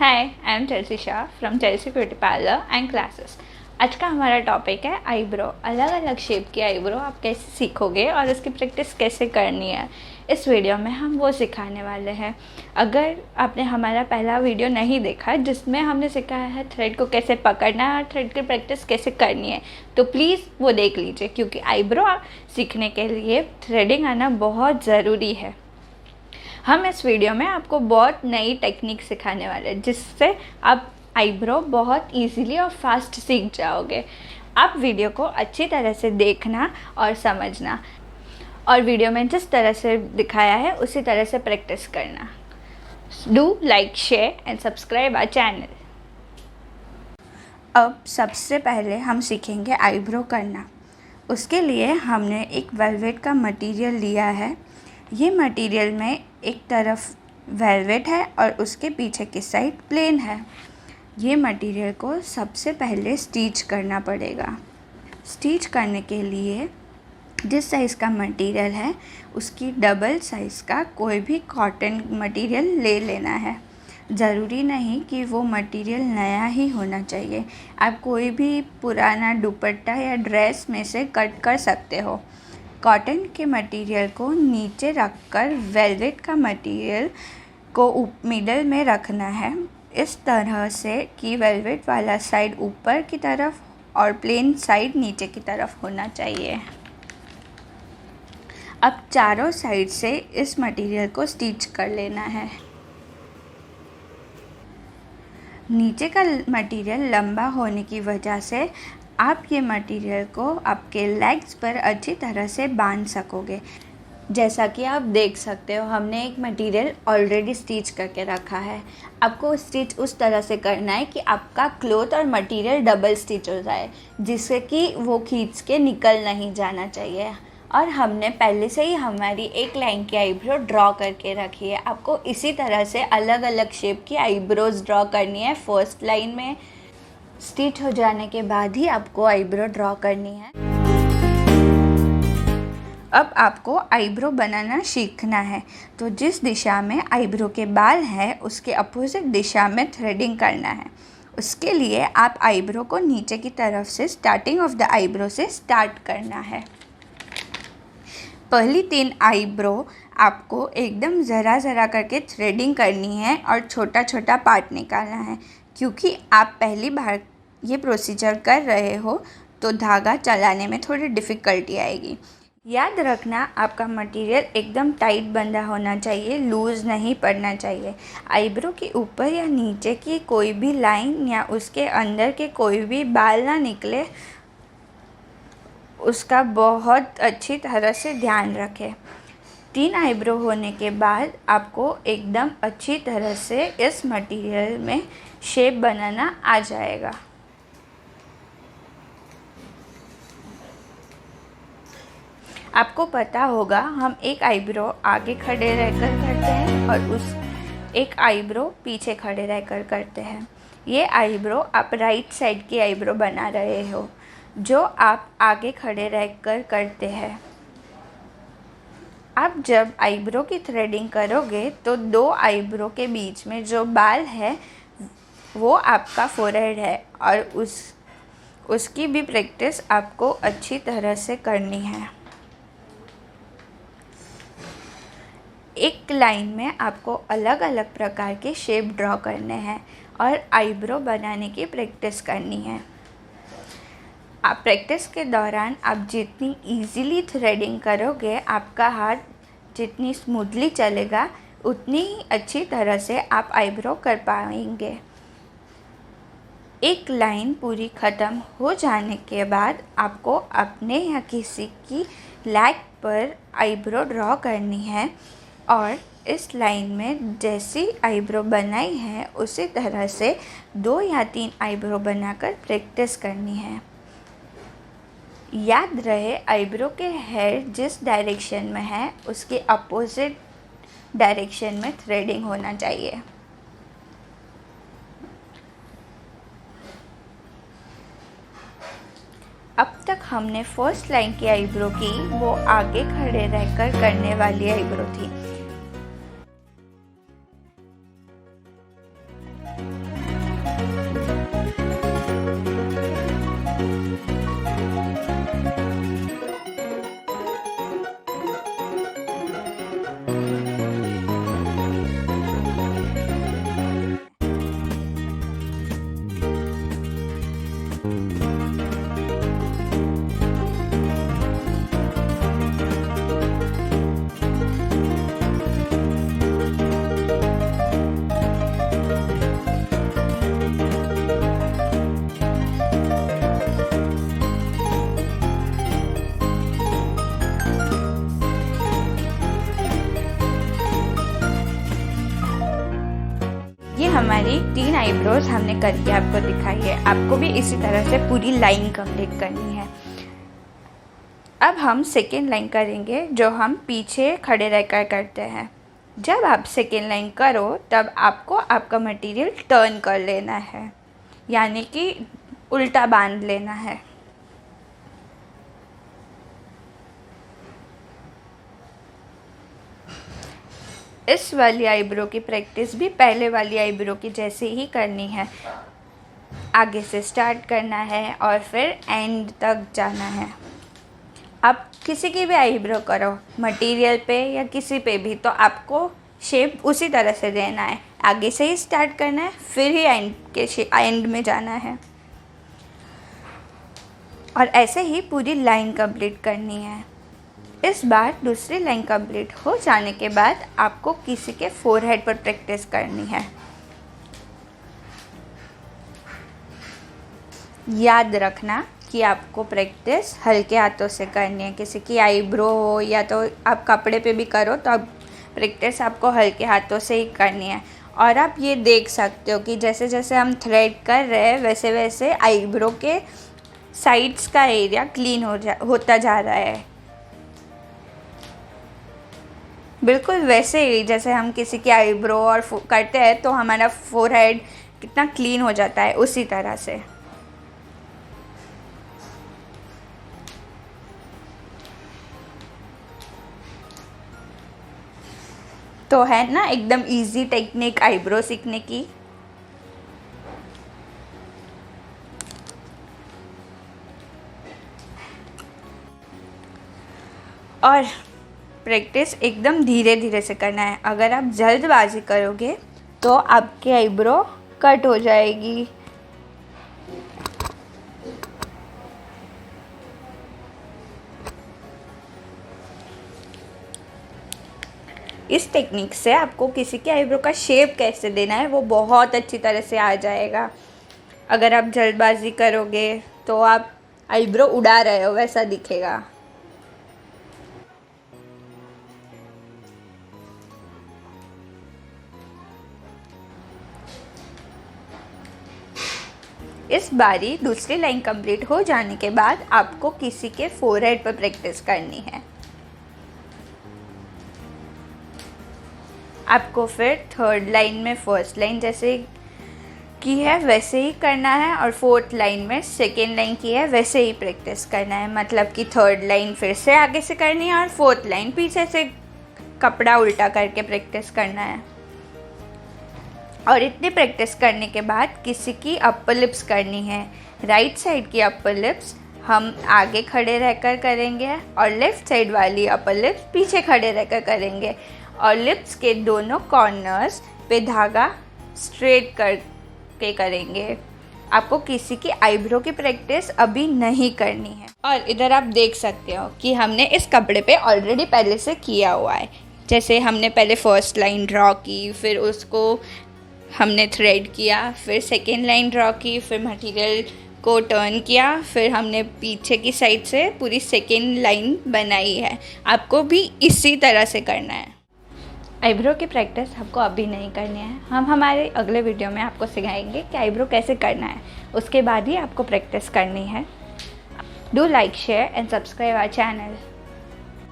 Hi, I am Chelsea Shah from Chelsea beauty parlour and classes. आज का हमारा topic है आईब्रो। अलग अलग शेप की आईब्रो आप कैसे सीखोगे और उसकी प्रैक्टिस कैसे करनी है, इस वीडियो में हम वो सिखाने वाले हैं। अगर आपने हमारा पहला वीडियो नहीं देखा जिसमें हमने सिखाया है थ्रेड को कैसे पकड़ना है और थ्रेड की प्रैक्टिस कैसे करनी है, तो प्लीज़ वो देख लीजिए, क्योंकि आईब्रो सीखने के लिए थ्रेडिंग आना बहुत ज़रूरी है। हम इस वीडियो में आपको बहुत नई टेक्निक सिखाने वाले हैं जिससे आप आईब्रो बहुत इजीली और फास्ट सीख जाओगे। आप वीडियो को अच्छी तरह से देखना और समझना, और वीडियो में जिस तरह से दिखाया है उसी तरह से प्रैक्टिस करना। Do like, share and subscribe our channel. अब सबसे पहले हम सीखेंगे आईब्रो करना। उसके लिए हमने एक वेलवेट का मटेरियल लिया है। ये मटेरियल में एक तरफ वेलवेट है और उसके पीछे की साइड प्लेन है। ये मटेरियल को सबसे पहले स्टिच करना पड़ेगा। स्टिच करने के लिए जिस साइज़ का मटेरियल है उसकी डबल साइज़ का कोई भी कॉटन मटेरियल ले लेना है। ज़रूरी नहीं कि वो मटेरियल नया ही होना चाहिए, आप कोई भी पुराना दुपट्टा या ड्रेस में से कट कर सकते हो। कॉटन के मटेरियल को नीचे रखकर वेलवेट का मटेरियल को मिडल में रखना है, इस तरह से कि वेलवेट वाला साइड ऊपर की तरफ और प्लेन साइड नीचे की तरफ होना चाहिए। अब चारों साइड से इस मटेरियल को स्टिच कर लेना है। नीचे का मटेरियल लंबा होने की वजह से आप ये मटेरियल को आपके लेग्स पर अच्छी तरह से बांध सकोगे। जैसा कि आप देख सकते हो, हमने एक मटेरियल ऑलरेडी स्टिच करके रखा है। आपको स्टिच उस तरह से करना है कि आपका क्लॉथ और मटेरियल डबल स्टिच हो जाए, जिससे कि वो खींच के निकल नहीं जाना चाहिए। और हमने पहले से ही हमारी एक लाइन की आईब्रो ड्रॉ करके रखी है। आपको इसी तरह से अलग अलग शेप की आईब्रोज ड्रॉ करनी है। फर्स्ट लाइन में स्टिच हो जाने के बाद ही आपको आईब्रो ड्रॉ करनी है। अब आपको आईब्रो बनाना सीखना है, तो जिस दिशा में आईब्रो के बाल है उसके अपोजिट दिशा में थ्रेडिंग करना है। उसके लिए आप आईब्रो को नीचे की तरफ से स्टार्टिंग ऑफ द आईब्रो से स्टार्ट करना है। पहली 3 आईब्रो आपको एकदम ज़रा ज़रा करके थ्रेडिंग करनी है और छोटा छोटा पार्ट निकालना है। क्योंकि आप पहली बार ये प्रोसीजर कर रहे हो तो धागा चलाने में थोड़ी डिफ़िकल्टी आएगी। याद रखना, आपका मटेरियल एकदम टाइट बंधा होना चाहिए, लूज़ नहीं पड़ना चाहिए। आईब्रो के ऊपर या नीचे की कोई भी लाइन या उसके अंदर के कोई भी बाल ना निकले, उसका बहुत अच्छी तरह से ध्यान रखें। 3 आईब्रो होने के बाद आपको एकदम अच्छी तरह से इस मटेरियल में शेप बनाना आ जाएगा। आपको पता होगा, हम एक आईब्रो आगे खड़े रहकर करते हैं और उस एक आईब्रो पीछे खड़े रहकर करते हैं। ये आईब्रो आप राइट साइड की आईब्रो बना रहे हो, जो आप आगे खड़े रहकर करते हैं। आप जब आईब्रो की थ्रेडिंग करोगे तो 2 आईब्रो के बीच में जो बाल है वो आपका फोरहेड है, और उसकी भी प्रैक्टिस आपको अच्छी तरह से करनी है। एक लाइन में आपको अलग अलग प्रकार के शेप ड्रॉ करने हैं और आईब्रो बनाने की प्रैक्टिस करनी है। आप प्रैक्टिस के दौरान आप जितनी इजीली थ्रेडिंग करोगे, आपका हाथ जितनी स्मूथली चलेगा, उतनी ही अच्छी तरह से आप आईब्रो कर पाएंगे। एक लाइन पूरी ख़त्म हो जाने के बाद आपको अपने या किसी की लेग पर आईब्रो ड्रॉ करनी है, और इस लाइन में जैसी आईब्रो बनाई है उसी तरह से 2 या 3 आईब्रो बनाकर प्रैक्टिस करनी है। याद रहे, आईब्रो के हेयर जिस डायरेक्शन में है उसके अपोजिट डायरेक्शन में थ्रेडिंग होना चाहिए। अब तक हमने फर्स्ट लाइन की आईब्रो की, वो आगे खड़े रहकर करने वाली आईब्रो थी। हमारी 3 आईब्रोज हमने करके आपको दिखाई है। आपको भी इसी तरह से पूरी लाइन कंप्लीट करनी है। अब हम सेकेंड लाइन करेंगे, जो हम पीछे खड़े रहकर करते हैं। जब आप सेकेंड लाइन करो तब आपको आपका मटेरियल टर्न कर लेना है, यानी कि उल्टा बांध लेना है। इस वाली आईब्रो की प्रैक्टिस भी पहले वाली आईब्रो की जैसे ही करनी है। आगे से स्टार्ट करना है और फिर एंड तक जाना है। आप किसी की भी आईब्रो करो, मटेरियल पे या किसी पे भी, तो आपको शेप उसी तरह से देना है। आगे से ही स्टार्ट करना है, फिर ही एंड में जाना है, और ऐसे ही पूरी लाइन कंप्लीट करनी है। इस बार दूसरी लाइन कंप्लीट हो जाने के बाद आपको किसी के फोरहेड पर प्रैक्टिस करनी है। याद रखना कि आपको प्रैक्टिस हल्के हाथों से करनी है। किसी की आईब्रो हो या तो आप कपड़े पे भी करो, तो अब प्रैक्टिस आपको हल्के हाथों से ही करनी है। और आप ये देख सकते हो कि जैसे जैसे हम थ्रेड कर रहे हैं वैसे वैसे आईब्रो के साइड्स का एरिया क्लीन होता जा रहा है। बिल्कुल वैसे ही जैसे हम किसी की आईब्रो और करते हैं तो हमारा फोरहेड कितना क्लीन हो जाता है, उसी तरह से। तो है ना एकदम इजी टेक्निक आईब्रो सीखने की। और प्रैक्टिस एकदम धीरे धीरे से करना है। अगर आप जल्दबाजी करोगे तो आपकी आईब्रो कट हो जाएगी। इस टेक्निक से आपको किसी की आईब्रो का शेप कैसे देना है वो बहुत अच्छी तरह से आ जाएगा। अगर आप जल्दबाजी करोगे तो आप आईब्रो उड़ा रहे हो वैसा दिखेगा। इस बारी दूसरी लाइन कंप्लीट हो जाने के बाद आपको किसी के फोरहेड पर प्रैक्टिस करनी है। आपको फिर थर्ड लाइन में फर्स्ट लाइन जैसे की है वैसे ही करना है, और फोर्थ लाइन में सेकेंड लाइन की है वैसे ही प्रैक्टिस करना है। मतलब कि थर्ड लाइन फिर से आगे से करनी है और फोर्थ लाइन पीछे से कपड़ा उल्टा करके प्रैक्टिस करना है। और इतनी प्रैक्टिस करने के बाद किसी की अपर लिप्स करनी है। राइट साइड की अपर लिप्स हम आगे खड़े रहकर करेंगे और लेफ़्ट साइड वाली अपर लिप्स पीछे खड़े रहकर करेंगे, और लिप्स के दोनों कॉर्नर्स पे धागा स्ट्रेट करके करेंगे। आपको किसी की आईब्रो की प्रैक्टिस अभी नहीं करनी है। और इधर आप देख सकते हो कि हमने इस कपड़े पे ऑलरेडी पहले से किया हुआ है। जैसे हमने पहले फर्स्ट लाइन ड्रॉ की, फिर उसको हमने थ्रेड किया, फिर सेकेंड लाइन ड्रॉ की, फिर मटेरियल को टर्न किया, फिर हमने पीछे की साइड से पूरी सेकेंड लाइन बनाई है। आपको भी इसी तरह से करना है। आईब्रो की प्रैक्टिस आपको अभी नहीं करनी है। हम हमारे अगले वीडियो में आपको सिखाएंगे कि आईब्रो कैसे करना है, उसके बाद ही आपको प्रैक्टिस करनी है। Do like, share and subscribe our channel.